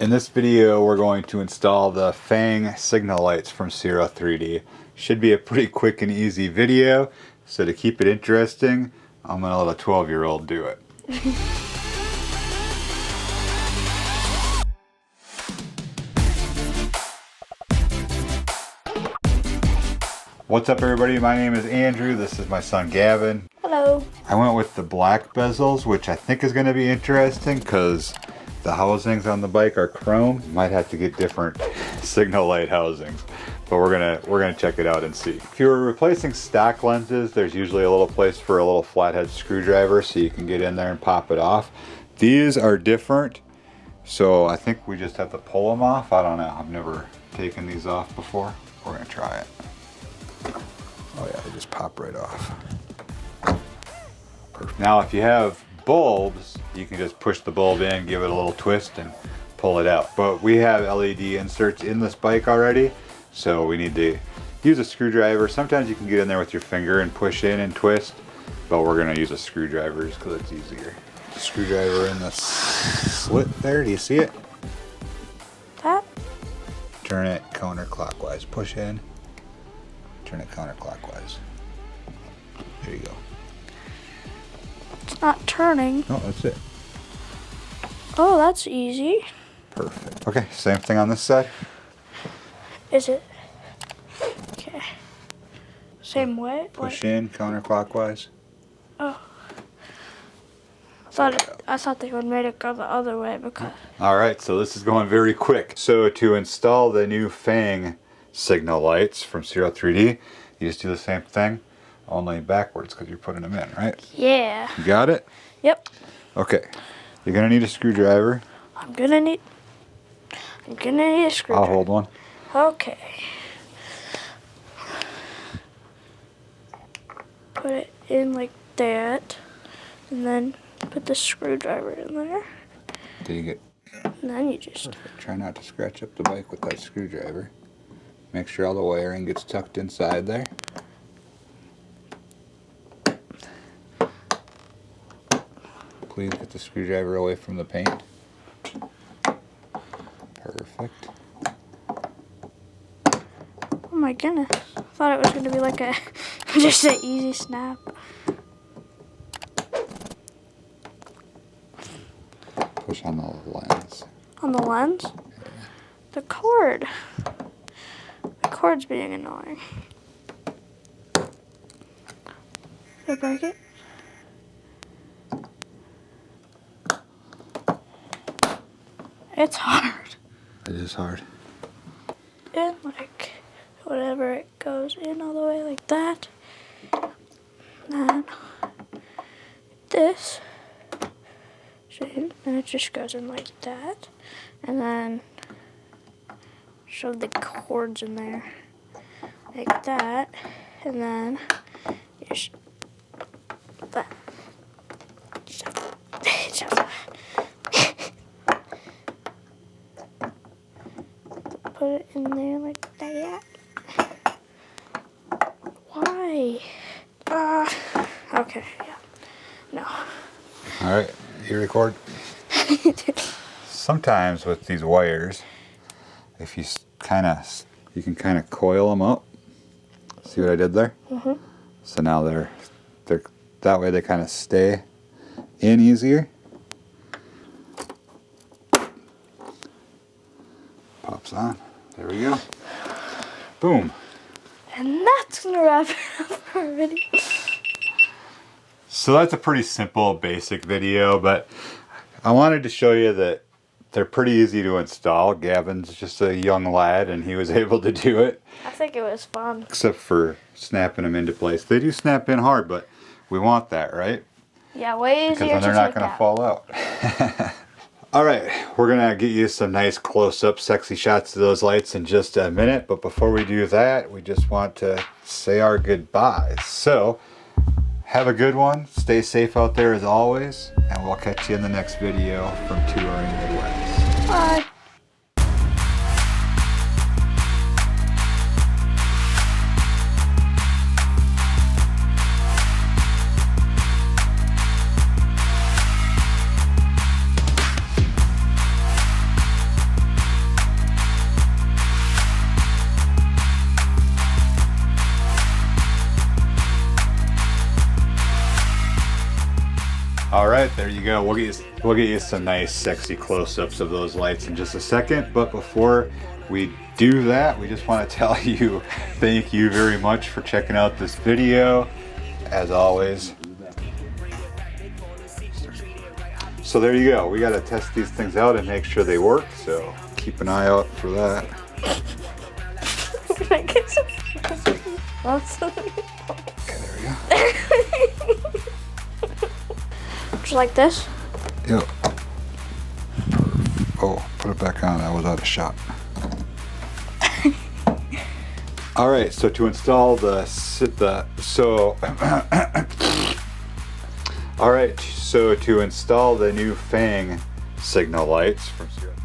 In this video, we're going to install the Fang signal lights from Ciro 3D. Should be a pretty quick and easy video, so to keep it interesting, I'm gonna let a 12-year-old do it. What's up everybody, my name is Andrew, this is my son Gavin. Hello. I went with the black bezels, which I think is going to be interesting because the housings on the bike are chrome. Might have to get different signal light housings, but we're gonna check it out and see. If you're replacing stock lenses, there's usually a little place for a little flathead screwdriver so you can get in there and pop it off. These are different, so I think we just have to pull them off. I don't know, I've never taken these off before. We're gonna try it. Oh yeah, they just pop right off. Perfect. Now if you have bulbs, you can just push the bulb in, give it a little twist and pull it out. But we have LED inserts in this bike already, so we need to use a screwdriver. Sometimes you can get in there with your finger and push in and twist, but we're gonna use a screwdriver just because it's easier. Screwdriver in the slit there, do you see it? That? Turn it counterclockwise, push in, turn it counterclockwise. There you go. It's not turning. No, that's it. Oh, that's easy. Perfect. Okay, same thing on this side. Is it? Okay. Same way? Push in counterclockwise. Oh. I thought they would made it go the other way because... Alright, so this is going very quick. So to install the new Fang signal lights from Ciro 3D, you just do the same thing, only backwards because you're putting them in, right? Yeah. You got it? Yep. Okay. You're going to need a screwdriver. I'm gonna need a screwdriver. I'll hold one. Okay. Put it in like that, and then put the screwdriver in there. Did you get... And then you just... Perfect. Try not to scratch up the bike with that screwdriver. Make sure all the wiring gets tucked inside there. Please get the screwdriver away from the paint. Perfect. Oh my goodness. I thought it was going to be like a just an easy snap. Push on the lens. On the lens? Yeah. The cord. The cord's being annoying. Did I break it? It's hard. It is hard. And like, whatever, it goes in all the way like that. Then, this. See? And it just goes in like that. And then, shove the cords in there. Like that. And then, just that. Put it in there like that. Why? Okay, yeah. No. Alright, you record? Sometimes with these wires, if you you can kind of coil them up. See what I did there? Mm-hmm. So now they're that way they kind of stay in easier. Pops on. There we go. Boom. And that's gonna wrap it up for our video. So that's a pretty simple, basic video, but I wanted to show you that they're pretty easy to install. Gavin's just a young lad and he was able to do it. I think it was fun. Except for snapping them into place. They do snap in hard, but we want that, right? Yeah, way easier to take out. Because then they're not going to fall out. Alright, we're going to get you some nice close-up sexy shots of those lights in just a minute, but before we do that, we just want to say our goodbyes. So, have a good one, stay safe out there as always, and we'll catch you in the next video from Touring Midwest. Bye. There you go. We'll get you some nice sexy close-ups of those lights in just a second. But before we do that, we just want to tell you thank you very much for checking out this video, as always. So there you go. We got to test these things out and make sure they work. So keep an eye out for that. Okay, there we go. Just like this? Yep. Oh, put it back on. That was out of shot. All right, so to install all right, so to install the new Fang signal lights from Ciro.